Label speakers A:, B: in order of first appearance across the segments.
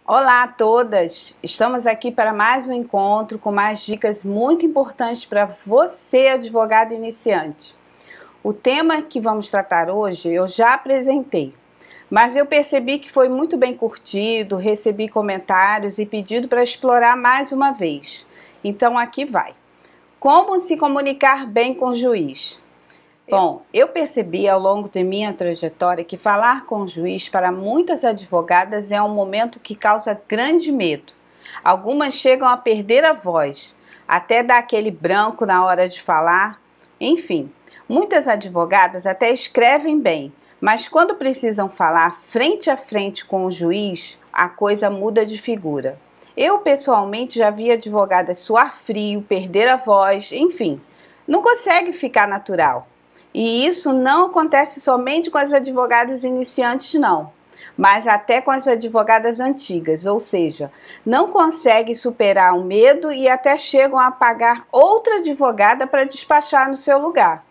A: Olá a todas! Estamos aqui para mais um encontro com mais dicas muito importantes para você, advogado iniciante. O tema que vamos tratar hoje eu já apresentei, mas eu percebi que foi muito bem curtido, recebi comentários e pedido para explorar mais uma vez. Então aqui vai. Como se comunicar bem com o juiz? Bom, eu percebi ao longo de minha trajetória que falar com o juiz para muitas advogadas é um momento que causa grande medo. Algumas chegam a perder a voz, até dar aquele branco na hora de falar. Enfim, muitas advogadas até escrevem bem, mas quando precisam falar frente a frente com o juiz, a coisa muda de figura. Eu pessoalmente já vi advogadas suar frio, perder a voz, enfim, não consegue ficar natural. E isso não acontece somente com as advogadas iniciantes, não, mas até com as advogadas antigas, ou seja, não conseguem superar o medo e até chegam a pagar outra advogada para despachar no seu lugar.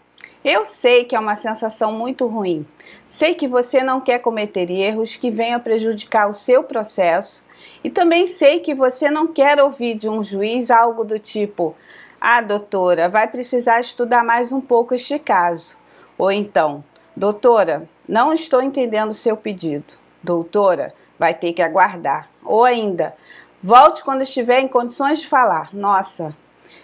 A: Eu sei que é uma sensação muito ruim, sei que você não quer cometer erros que venham prejudicar o seu processo e também sei que você não quer ouvir de um juiz algo do tipo: "Ah, doutora, vai precisar estudar mais um pouco este caso." Ou então: "Doutora, não estou entendendo o seu pedido." "Doutora, vai ter que aguardar." Ou ainda: "Volte quando estiver em condições de falar." Nossa,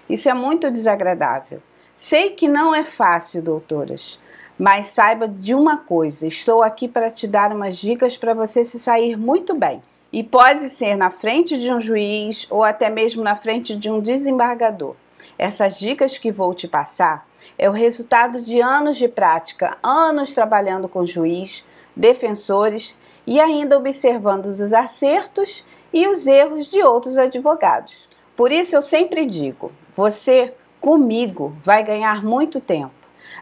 A: isso é muito desagradável. Sei que não é fácil, doutoras, mas saiba de uma coisa: estou aqui para te dar umas dicas para você se sair muito bem. E pode ser na frente de um juiz ou até mesmo na frente de um desembargador. Essas dicas que vou te passar é o resultado de anos de prática, anos trabalhando com juiz, defensores e ainda observando os acertos e os erros de outros advogados. Por isso eu sempre digo, você comigo vai ganhar muito tempo,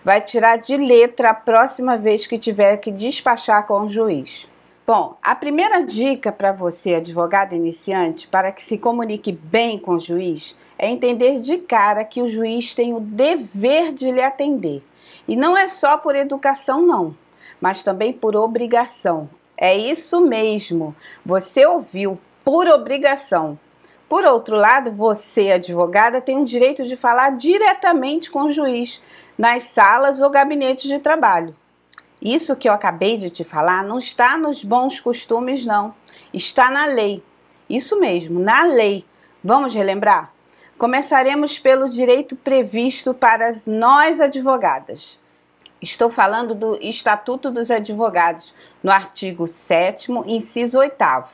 A: vai tirar de letra a próxima vez que tiver que despachar com o juiz. Bom, a primeira dica para você, advogado iniciante, para que se comunique bem com o juiz, é entender de cara que o juiz tem o dever de lhe atender. E não é só por educação, não, mas também por obrigação. É isso mesmo, você ouviu, por obrigação. Por outro lado, você, advogada, tem o direito de falar diretamente com o juiz, nas salas ou gabinetes de trabalho. Isso que eu acabei de te falar não está nos bons costumes, não. Está na lei. Isso mesmo, na lei. Vamos relembrar? Começaremos pelo direito previsto para nós advogadas. Estou falando do Estatuto dos Advogados, no artigo 7º, inciso 8º.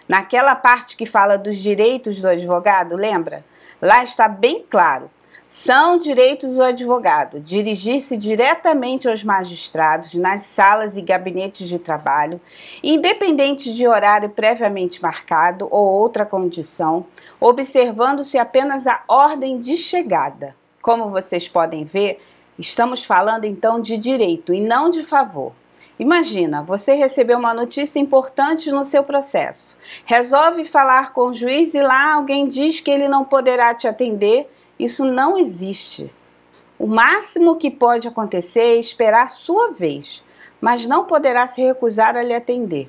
A: Naquela parte que fala dos direitos do advogado, lembra? Lá está bem claro. São direitos do advogado dirigir-se diretamente aos magistrados nas salas e gabinetes de trabalho, independente de horário previamente marcado ou outra condição, observando-se apenas a ordem de chegada. Como vocês podem ver, estamos falando então de direito e não de favor. Imagina, você recebeu uma notícia importante no seu processo, resolve falar com o juiz e lá alguém diz que ele não poderá te atender. Isso não existe. O máximo que pode acontecer é esperar a sua vez, mas não poderá se recusar a lhe atender.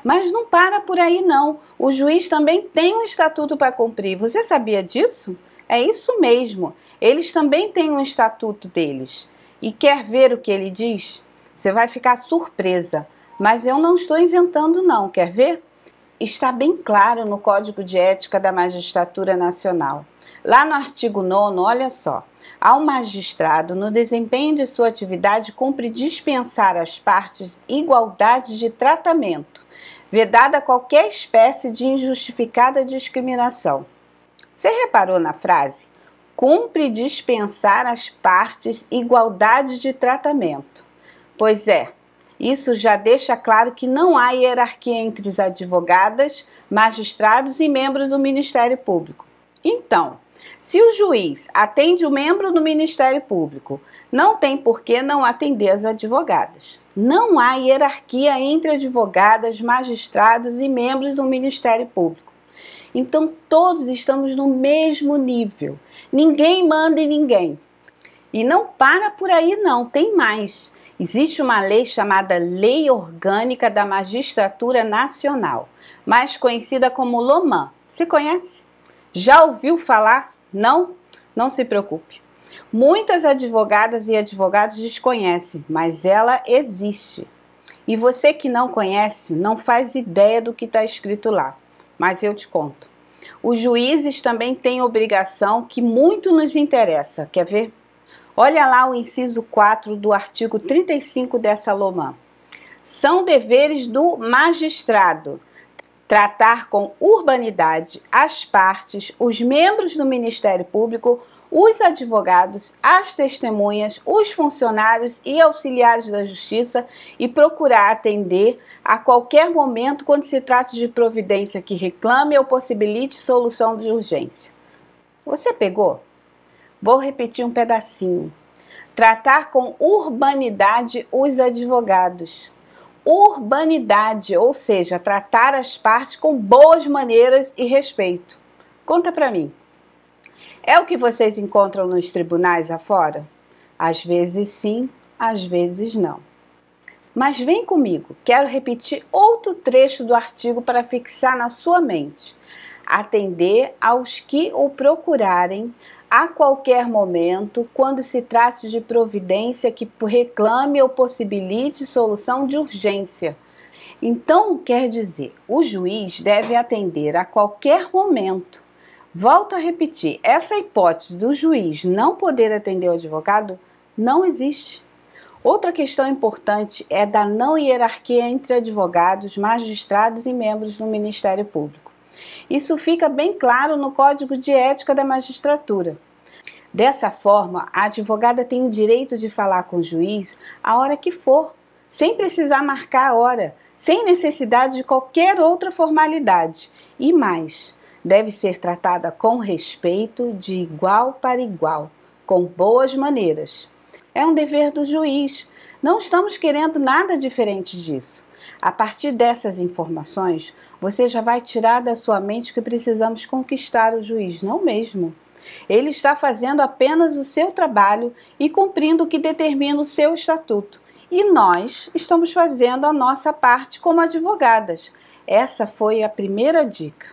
A: Mas não para por aí não, o juiz também tem um estatuto para cumprir. Você sabia disso? É isso mesmo, eles também têm um estatuto deles. E quer ver o que ele diz? Você vai ficar surpresa, mas eu não estou inventando não, quer ver? Está bem claro no Código de Ética da Magistratura Nacional. Lá no artigo 9º, olha só, ao magistrado, no desempenho de sua atividade, cumpre dispensar às partes igualdade de tratamento, vedada qualquer espécie de injustificada discriminação. Você reparou na frase? Cumpre dispensar às partes igualdade de tratamento. Pois é, isso já deixa claro que não há hierarquia entre as advogadas, magistrados e membros do Ministério Público. Então, se o juiz atende o membro do Ministério Público, não tem por que não atender as advogadas. Não há hierarquia entre advogadas, magistrados e membros do Ministério Público. Então, todos estamos no mesmo nível. Ninguém manda em ninguém. E não para por aí não, tem mais. Existe uma lei chamada Lei Orgânica da Magistratura Nacional, mais conhecida como LOMAN. Você conhece? Já ouviu falar? Não? Não se preocupe. Muitas advogadas e advogados desconhecem, mas ela existe. E você que não conhece, não faz ideia do que está escrito lá. Mas eu te conto. Os juízes também têm obrigação que muito nos interessa. Quer ver? Olha lá o inciso 4 do artigo 35 dessa LOMAN. São deveres do magistrado tratar com urbanidade as partes, os membros do Ministério Público, os advogados, as testemunhas, os funcionários e auxiliares da Justiça e procurar atender a qualquer momento quando se trata de providência que reclame ou possibilite solução de urgência. Você pegou? Vou repetir um pedacinho. Tratar com urbanidade os advogados. Urbanidade, ou seja, tratar as partes com boas maneiras e respeito. Conta pra mim. É o que vocês encontram nos tribunais afora? Às vezes sim, às vezes não. Mas vem comigo, quero repetir outro trecho do artigo para fixar na sua mente. Atender aos que o procurarem a qualquer momento, quando se trate de providência que reclame ou possibilite solução de urgência. Então, quer dizer, o juiz deve atender a qualquer momento. Volto a repetir, essa hipótese do juiz não poder atender o advogado não existe. Outra questão importante é da não hierarquia entre advogados, magistrados e membros do Ministério Público. Isso fica bem claro no Código de Ética da Magistratura. Dessa forma, a advogada tem o direito de falar com o juiz a hora que for, sem precisar marcar a hora, sem necessidade de qualquer outra formalidade. E mais, deve ser tratada com respeito, de igual para igual, com boas maneiras. É um dever do juiz. Não estamos querendo nada diferente disso. A partir dessas informações, você já vai tirar da sua mente que precisamos conquistar o juiz, não mesmo. Ele está fazendo apenas o seu trabalho e cumprindo o que determina o seu estatuto. E nós estamos fazendo a nossa parte como advogadas. Essa foi a primeira dica.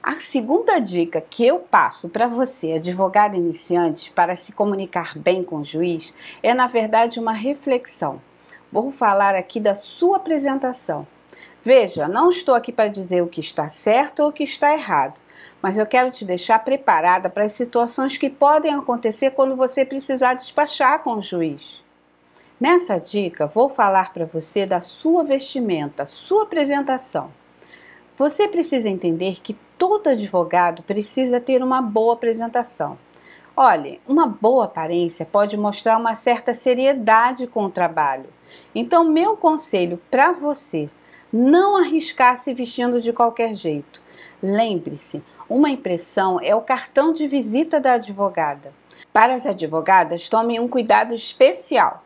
A: A segunda dica que eu passo para você, advogado iniciante, para se comunicar bem com o juiz, é na verdade uma reflexão. Vou falar aqui da sua apresentação. Veja, não estou aqui para dizer o que está certo ou o que está errado, mas eu quero te deixar preparada para as situações que podem acontecer quando você precisar despachar com o juiz. Nessa dica, vou falar para você da sua vestimenta, sua apresentação. Você precisa entender que todo advogado precisa ter uma boa apresentação. Olhe, uma boa aparência pode mostrar uma certa seriedade com o trabalho. Então, meu conselho para você, não arriscar se vestindo de qualquer jeito. Lembre-se, uma impressão é o cartão de visita da advogada. Para as advogadas, tomem um cuidado especial.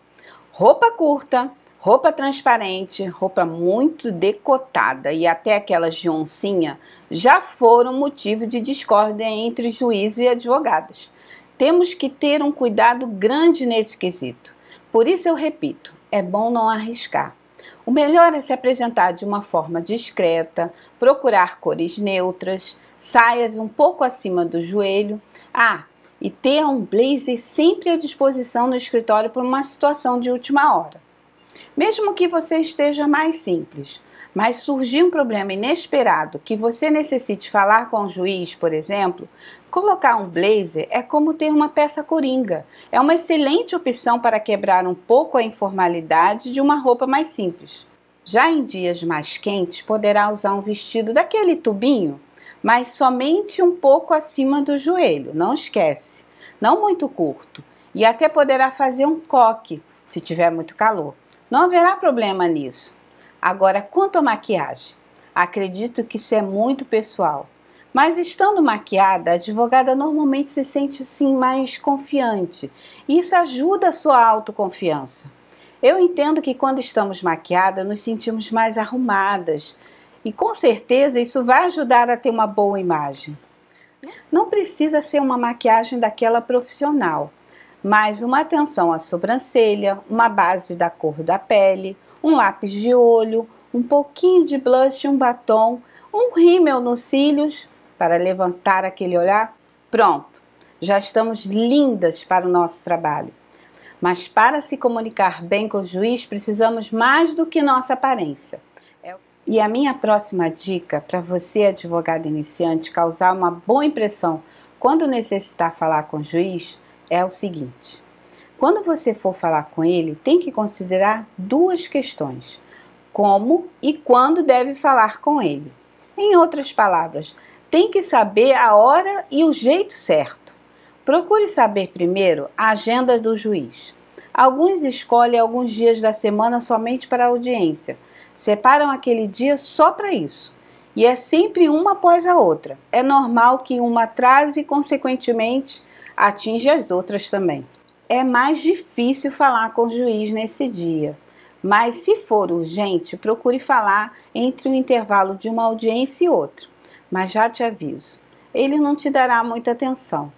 A: Roupa curta, roupa transparente, roupa muito decotada e até aquelas de oncinha já foram motivo de discórdia entre juízes e advogadas. Temos que ter um cuidado grande nesse quesito. Por isso eu repito, é bom não arriscar. O melhor é se apresentar de uma forma discreta, procurar cores neutras, saias um pouco acima do joelho. E ter um blazer sempre à disposição no escritório para uma situação de última hora. Mesmo que você esteja mais simples, mas surgir um problema inesperado que você necessite falar com o juiz, por exemplo, colocar um blazer é como ter uma peça coringa. É uma excelente opção para quebrar um pouco a informalidade de uma roupa mais simples. Já em dias mais quentes, poderá usar um vestido daquele tubinho, mas somente um pouco acima do joelho, não esquece. Não muito curto. E até poderá fazer um coque, se tiver muito calor. Não haverá problema nisso. Agora, quanto à maquiagem, acredito que isso é muito pessoal. Mas estando maquiada, a advogada normalmente se sente assim mais confiante. E isso ajuda a sua autoconfiança. Eu entendo que quando estamos maquiadas, nos sentimos mais arrumadas. E com certeza isso vai ajudar a ter uma boa imagem. Não precisa ser uma maquiagem daquela profissional. mais uma atenção à sobrancelha, uma base da cor da pele, um lápis de olho, um pouquinho de blush, um batom, um rímel nos cílios para levantar aquele olhar. Pronto, já estamos lindas para o nosso trabalho. Mas para se comunicar bem com o juiz, precisamos mais do que nossa aparência. E a minha próxima dica para você, advogado iniciante, causar uma boa impressão quando necessitar falar com o juiz é o seguinte: quando você for falar com ele, tem que considerar duas questões: como e quando deve falar com ele. Em outras palavras, tem que saber a hora e o jeito certo. Procure saber primeiro a agenda do juiz. Alguns escolhem alguns dias da semana somente para a audiência. Separam aquele dia só para isso. E é sempre uma após a outra. É normal que uma atrase e, consequentemente, atinja as outras também. É mais difícil falar com o juiz nesse dia. Mas se for urgente, procure falar entre o intervalo de uma audiência e outra. Mas já te aviso, ele não te dará muita atenção.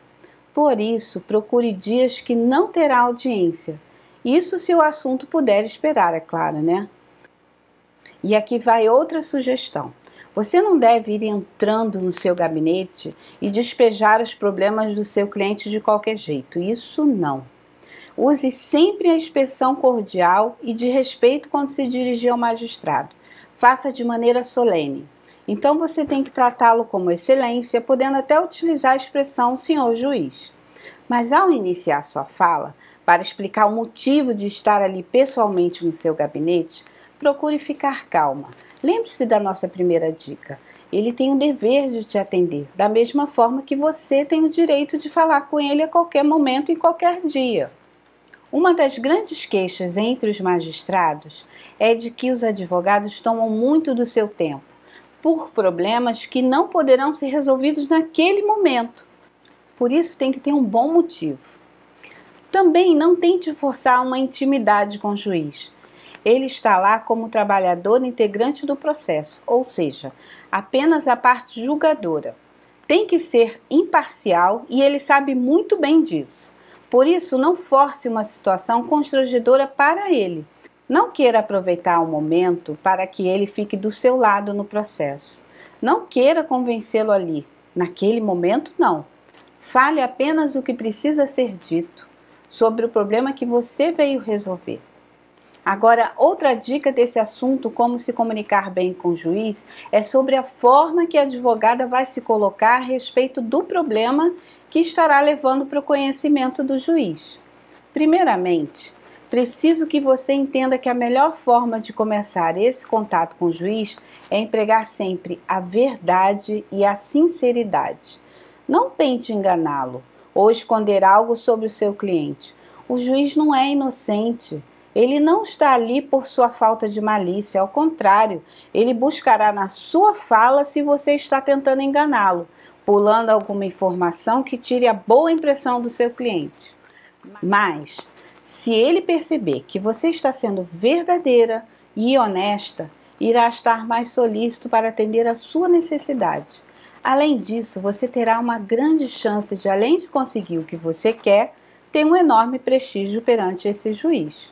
A: Por isso, procure dias que não terá audiência. Isso se o assunto puder esperar, é claro, né? E aqui vai outra sugestão. Você não deve ir entrando no seu gabinete e despejar os problemas do seu cliente de qualquer jeito. Isso não. Use sempre a expressão cordial e de respeito quando se dirigir ao magistrado. Faça de maneira solene. Então você tem que tratá-lo como excelência, podendo até utilizar a expressão senhor juiz. Mas ao iniciar sua fala, para explicar o motivo de estar ali pessoalmente no seu gabinete, procure ficar calma. Lembre-se da nossa primeira dica. Ele tem o dever de te atender, da mesma forma que você tem o direito de falar com ele a qualquer momento, em qualquer dia. Uma das grandes queixas entre os magistrados é de que os advogados tomam muito do seu tempo, por problemas que não poderão ser resolvidos naquele momento. Por isso tem que ter um bom motivo. Também não tente forçar uma intimidade com o juiz. Ele está lá como trabalhador integrante do processo, ou seja, apenas a parte julgadora. Tem que ser imparcial e ele sabe muito bem disso. Por isso, não force uma situação constrangedora para ele. Não queira aproveitar o momento para que ele fique do seu lado no processo. Não queira convencê-lo ali. Naquele momento, não. Fale apenas o que precisa ser dito sobre o problema que você veio resolver. Agora, outra dica desse assunto, como se comunicar bem com o juiz, é sobre a forma que a advogada vai se colocar a respeito do problema que estará levando para o conhecimento do juiz. Primeiramente, preciso que você entenda que a melhor forma de começar esse contato com o juiz é empregar sempre a verdade e a sinceridade. Não tente enganá-lo ou esconder algo sobre o seu cliente. O juiz não é inocente. Ele não está ali por sua falta de malícia, ao contrário, ele buscará na sua fala se você está tentando enganá-lo, pulando alguma informação que tire a boa impressão do seu cliente. Mas, se ele perceber que você está sendo verdadeira e honesta, irá estar mais solícito para atender a sua necessidade. Além disso, você terá uma grande chance de, além de conseguir o que você quer, ter um enorme prestígio perante esse juiz.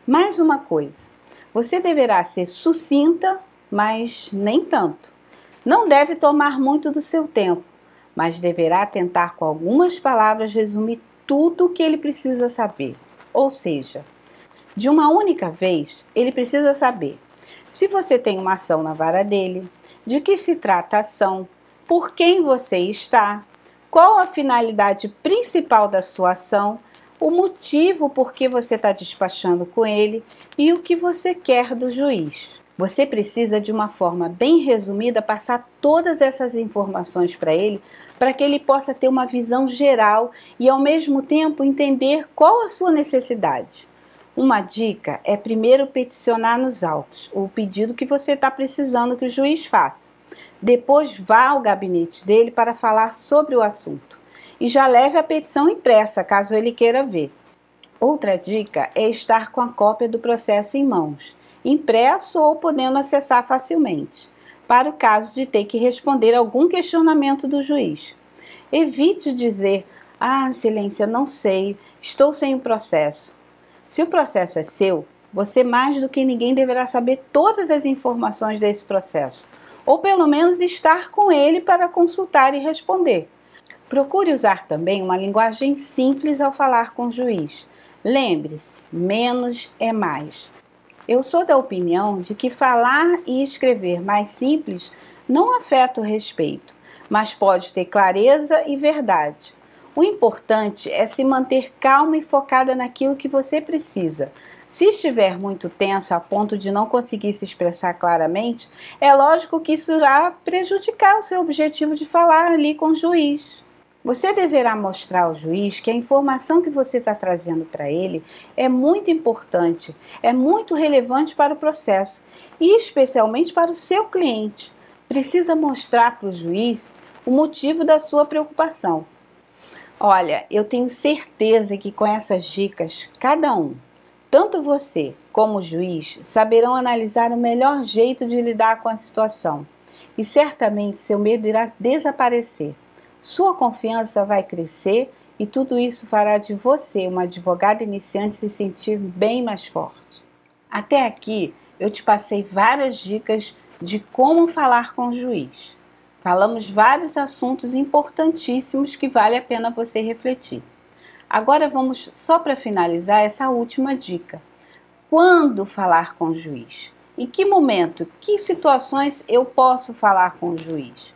A: Mais uma coisa, você deverá ser sucinta, mas nem tanto. Não deve tomar muito do seu tempo, mas deverá tentar com algumas palavras resumir tudo o que ele precisa saber. Ou seja, de uma única vez, ele precisa saber se você tem uma ação na vara dele, de que se trata a ação, por quem você está, qual a finalidade principal da sua ação, o motivo por que você está despachando com ele e o que você quer do juiz. Você precisa, de uma forma bem resumida, passar todas essas informações para ele, para que ele possa ter uma visão geral e, ao mesmo tempo, entender qual a sua necessidade. Uma dica é primeiro peticionar nos autos o pedido que você está precisando que o juiz faça. Depois vá ao gabinete dele para falar sobre o assunto. E já leve a petição impressa, caso ele queira ver. Outra dica é estar com a cópia do processo em mãos, impresso ou podendo acessar facilmente, para o caso de ter que responder algum questionamento do juiz. Evite dizer, Ah, Silência, não sei, estou sem o processo. Se o processo é seu, você mais do que ninguém deverá saber todas as informações desse processo, ou pelo menos estar com ele para consultar e responder. Procure usar também uma linguagem simples ao falar com o juiz. Lembre-se, menos é mais. Eu sou da opinião de que falar e escrever mais simples não afeta o respeito, mas pode ter clareza e verdade. O importante é se manter calma e focada naquilo que você precisa. Se estiver muito tensa a ponto de não conseguir se expressar claramente, é lógico que isso irá prejudicar o seu objetivo de falar ali com o juiz. Você deverá mostrar ao juiz que a informação que você está trazendo para ele é muito importante, é muito relevante para o processo e especialmente para o seu cliente. Precisa mostrar para o juiz o motivo da sua preocupação. Olha, eu tenho certeza que com essas dicas, cada um, tanto você como o juiz, saberão analisar o melhor jeito de lidar com a situação e certamente seu medo irá desaparecer. Sua confiança vai crescer e tudo isso fará de você uma advogada iniciante se sentir bem mais forte. Até aqui eu te passei várias dicas de como falar com o juiz. Falamos vários assuntos importantíssimos que vale a pena você refletir. Agora vamos só para finalizar essa última dica. Quando falar com o juiz? Em que momento, que situações eu posso falar com o juiz?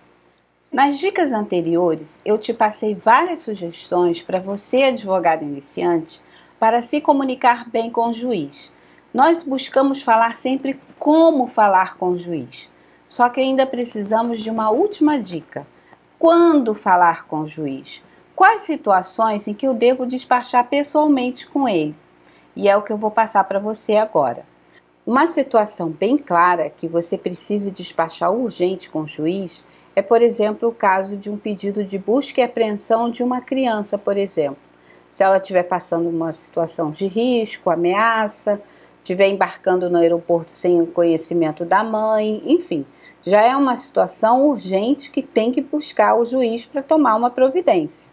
A: Nas dicas anteriores, eu te passei várias sugestões para você, advogado iniciante, para se comunicar bem com o juiz. Nós buscamos falar sempre como falar com o juiz. Só que ainda precisamos de uma última dica. Quando falar com o juiz? Quais situações em que eu devo despachar pessoalmente com ele? E é o que eu vou passar para você agora. Uma situação bem clara que você precisa despachar urgente com o juiz é, por exemplo, o caso de um pedido de busca e apreensão de uma criança, por exemplo. Se ela estiver passando uma situação de risco, ameaça, estiver embarcando no aeroporto sem o conhecimento da mãe, enfim, já é uma situação urgente que tem que buscar o juiz para tomar uma providência.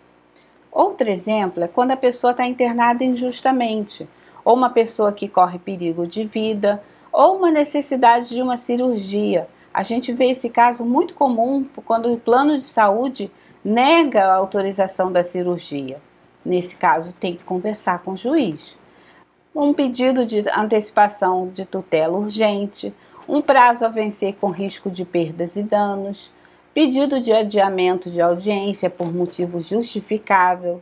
A: Outro exemplo é quando a pessoa está internada injustamente, ou uma pessoa que corre perigo de vida, ou uma necessidade de uma cirurgia. A gente vê esse caso muito comum quando o plano de saúde nega a autorização da cirurgia. Nesse caso, tem que conversar com o juiz. Um pedido de antecipação de tutela urgente, um prazo a vencer com risco de perdas e danos, pedido de adiamento de audiência por motivo justificável,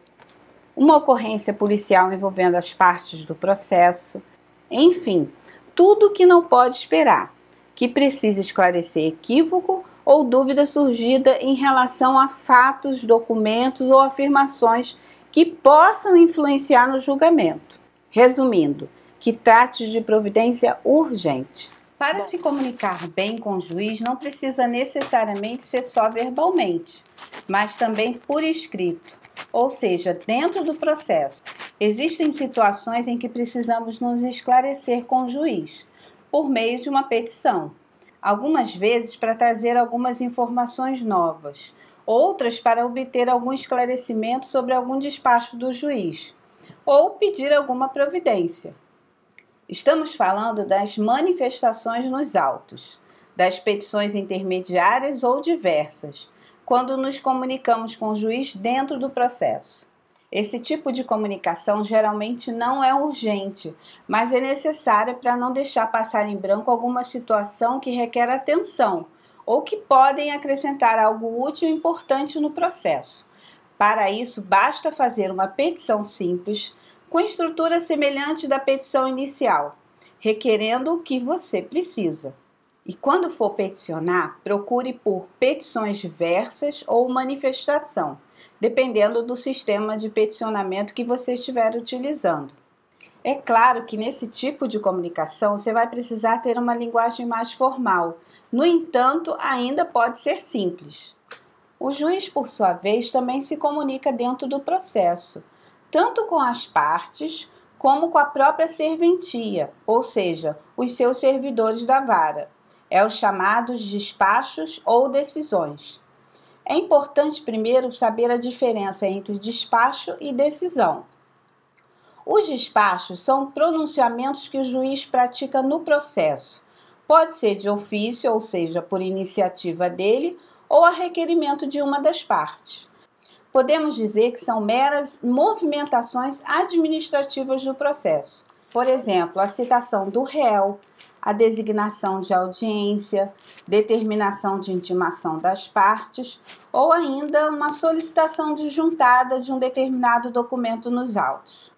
A: uma ocorrência policial envolvendo as partes do processo, enfim, tudo que não pode esperar, que precisa esclarecer equívoco ou dúvida surgida em relação a fatos, documentos ou afirmações que possam influenciar no julgamento. Resumindo, que trate de providência urgente. Para se comunicar bem com o juiz, não precisa necessariamente ser só verbalmente, mas também por escrito, ou seja, dentro do processo. Existem situações em que precisamos nos esclarecer com o juiz, por meio de uma petição. Algumas vezes para trazer algumas informações novas, outras para obter algum esclarecimento sobre algum despacho do juiz, ou pedir alguma providência. Estamos falando das manifestações nos autos, das petições intermediárias ou diversas, quando nos comunicamos com o juiz dentro do processo. Esse tipo de comunicação geralmente não é urgente, mas é necessária para não deixar passar em branco alguma situação que requer atenção ou que podem acrescentar algo útil e importante no processo. Para isso, basta fazer uma petição simples, com estrutura semelhante da petição inicial, requerendo o que você precisa. E quando for peticionar, procure por petições diversas ou manifestação, dependendo do sistema de peticionamento que você estiver utilizando. É claro que nesse tipo de comunicação você vai precisar ter uma linguagem mais formal, no entanto, ainda pode ser simples. O juiz, por sua vez, também se comunica dentro do processo, tanto com as partes como com a própria serventia, ou seja, os seus servidores da vara. É os chamados despachos ou decisões. É importante primeiro saber a diferença entre despacho e decisão. Os despachos são pronunciamentos que o juiz pratica no processo. Pode ser de ofício, ou seja, por iniciativa dele, ou a requerimento de uma das partes. Podemos dizer que são meras movimentações administrativas do processo. Por exemplo, a citação do réu, a designação de audiência, determinação de intimação das partes ou ainda uma solicitação de juntada de um determinado documento nos autos.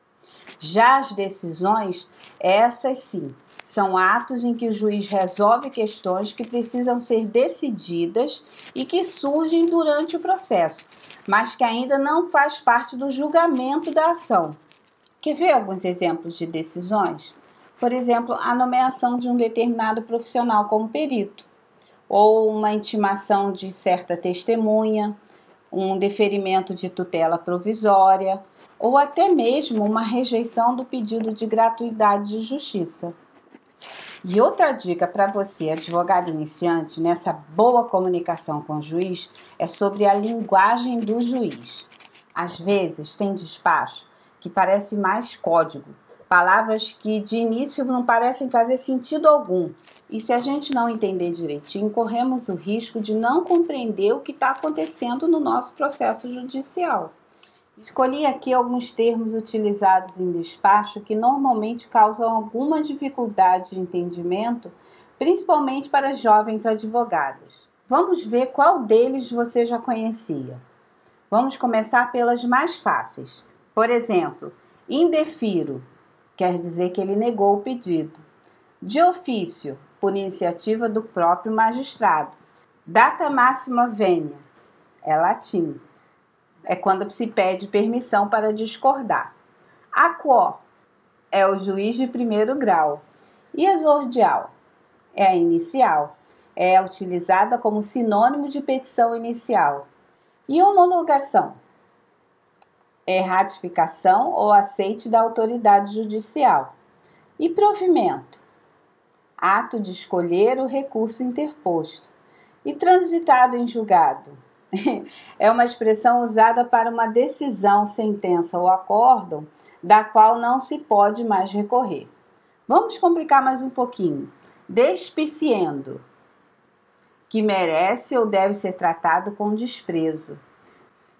A: Já as decisões, essas sim, são atos em que o juiz resolve questões que precisam ser decididas e que surgem durante o processo, mas que ainda não faz parte do julgamento da ação. Quer ver alguns exemplos de decisões? Por exemplo, a nomeação de um determinado profissional como perito, ou uma intimação de certa testemunha, um deferimento de tutela provisória, ou até mesmo uma rejeição do pedido de gratuidade de justiça. E outra dica para você, advogado iniciante, nessa boa comunicação com o juiz, é sobre a linguagem do juiz. Às vezes tem despacho que parece mais código, palavras que de início não parecem fazer sentido algum. E se a gente não entender direitinho, corremos o risco de não compreender o que está acontecendo no nosso processo judicial. Escolhi aqui alguns termos utilizados em despacho que normalmente causam alguma dificuldade de entendimento, principalmente para jovens advogados. Vamos ver qual deles você já conhecia. Vamos começar pelas mais fáceis. Por exemplo, indefiro, quer dizer que ele negou o pedido. De ofício, por iniciativa do próprio magistrado. Data máxima venia, é latim. É quando se pede permissão para discordar. A quo é o juiz de primeiro grau. E exordial é a inicial. É utilizada como sinônimo de petição inicial. E homologação é ratificação ou aceite da autoridade judicial. E provimento, ato de escolher o recurso interposto. E transitado em julgado é uma expressão usada para uma decisão, sentença ou acórdão da qual não se pode mais recorrer. Vamos complicar mais um pouquinho. Despiciendo, que merece ou deve ser tratado com desprezo.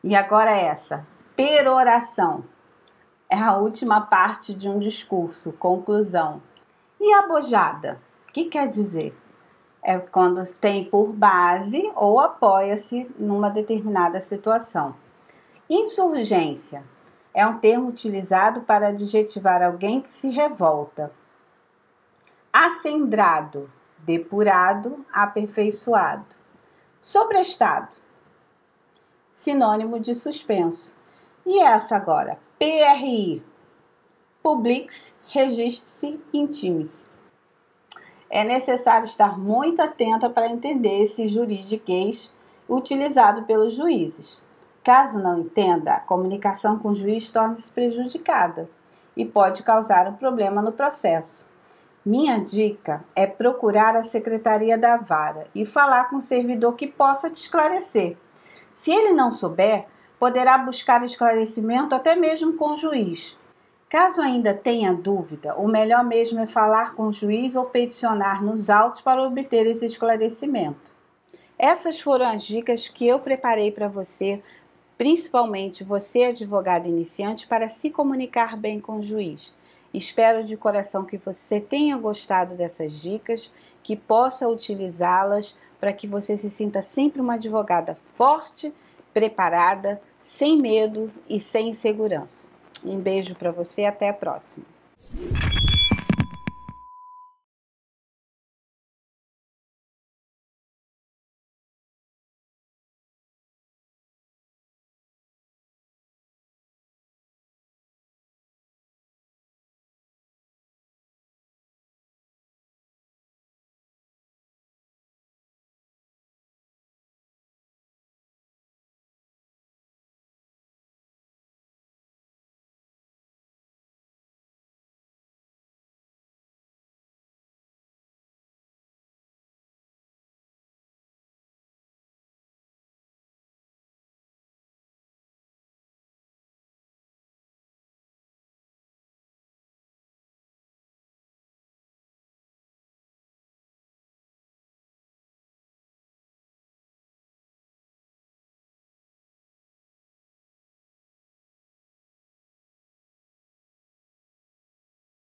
A: E agora essa, peroração, é a última parte de um discurso, conclusão. E abojada, o que quer dizer? É quando tem por base ou apoia-se numa determinada situação. Insurgência é um termo utilizado para adjetivar alguém que se revolta. Acendrado, depurado, aperfeiçoado. Sobrestado, sinônimo de suspenso. E essa agora, PRI, Publix Registri Intime. É necessário estar muito atenta para entender esse juridiquês utilizado pelos juízes. Caso não entenda, a comunicação com o juiz torna-se prejudicada e pode causar um problema no processo. Minha dica é procurar a secretaria da vara e falar com o servidor que possa te esclarecer. Se ele não souber, poderá buscar esclarecimento até mesmo com o juiz. Caso ainda tenha dúvida, o melhor mesmo é falar com o juiz ou peticionar nos autos para obter esse esclarecimento. Essas foram as dicas que eu preparei para você, principalmente você, advogado iniciante, para se comunicar bem com o juiz. Espero de coração que você tenha gostado dessas dicas, que possa utilizá-las para que você se sinta sempre uma advogada forte, preparada, sem medo e sem insegurança. Um beijo para você, até a próxima.